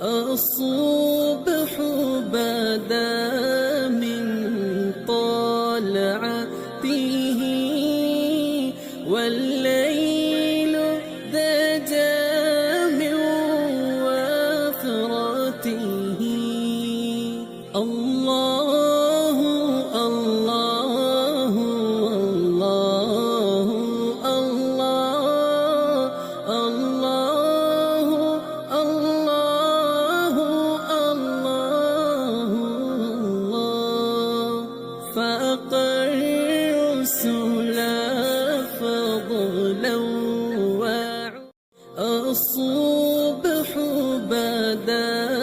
الصبح بدا من طلعته والليل دجى من وفرته. الله الله الله الله الله الله الله الله فأق الرسل فضلا الصبح بدا